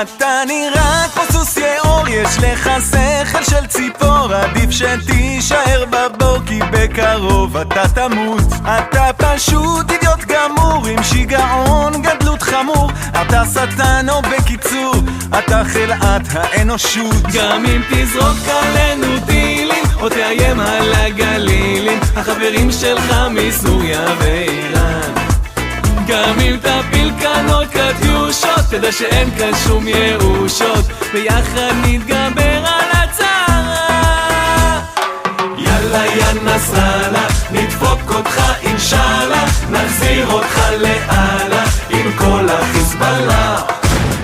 אתה נראה כמו סוס יאור, יש לך שכל של ציפור, עדיף שתישאר בבור כי בקרוב אתה תמות. אתה פשוט אידיוט גמור עם שיגעון גדלות חמור, אתה שטן או בקיצור אתה חלאת האנושות. גם אם תזרוק עלינו טילים או תאיים על הגלילים, החברים שלך מסוריה ואיראן. גם אם תפיל כאן עוד קטיושות, תדע שאין כאן שום ירושות, ביחד נתגבר על הצרה. יאללה יא נסראללה, נדפוק אותך אינשאללה, נחזיר אותך לאללה עם כל החיזבאללה.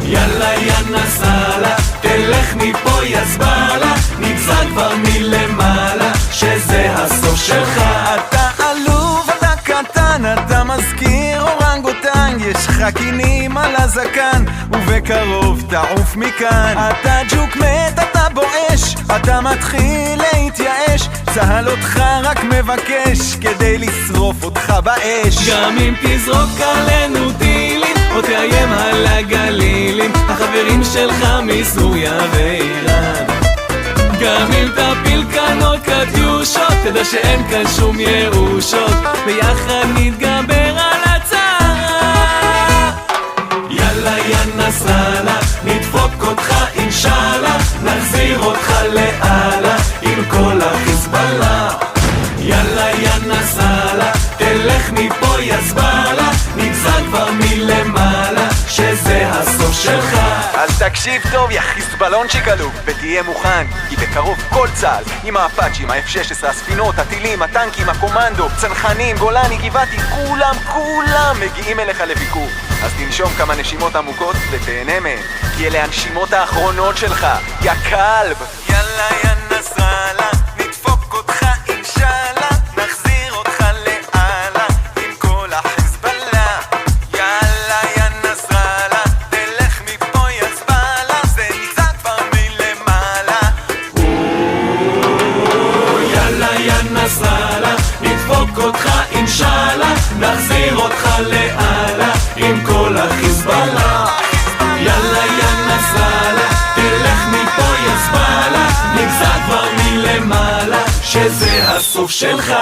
יאללה יא נסראללה, תלך מפה יא זבאללה, נגזר כבר מלמעלה שזה הסוף שלך. אתה עלוב, אתה קטן, אתה מזכיר אורנגוטן, יש לך קינים על הזקן ובקרוב תעוף מכאן. אתה ג'וק מת, אתה בואש, אתה מתחיל להתייאש, צהל אותך רק מבקש כדי לשרוף אותך באש. גם אם תזרוק עלינו טילים או תאיים על הגלילים, החברים שלך מסוריה ואיראן. גם אם תפיל כאן עוד קטיושות, תדע שאין כאן שום ירושות, ביחד נתגבר על הצרה. יאללה יא נסראללה, נדפוק אותך אינשאללה, נחזיר אותך לאללה עם כל החיזבאללה. יאללה יא נסראללה, תלך מפה יא זבאללה, נגזר כבר מלמעלה שזה הסוף שלך. אז תקשיב טוב יא חיזבאלונצ'יק עלוב, ותהיה מוכן, כי בקרוב כל צה"ל עם האפאצ'ים, ה-F-16, הספינות, הטילים, הטנקים, הקומנדו, צנחנים, גולני, גבעתי, כולם מגיעים אליך לביקור. אז תנשום כמה נשימות עמוקות ותהנה מהם, כי אלה הנשימות האחרונות שלך, יא כלב. יאללה יא נסראללה, נדפוק אותך אינשאללה, נחזיר אותך לאללה עם כל החיזבאללה. יאללה יא נסראללה, תלך מפה יא זבאללה, זה נגזר כבר מלמעלה. יאללה יא נסראללה, נדפוק אותך אינשאללה, נחזיר אותך לאללה עם כל החיזבאללה. יאללה יא נסראללה, תלך מפה יא זבאללה, נגזר כבר מלמעלה שזה הסוף שלך.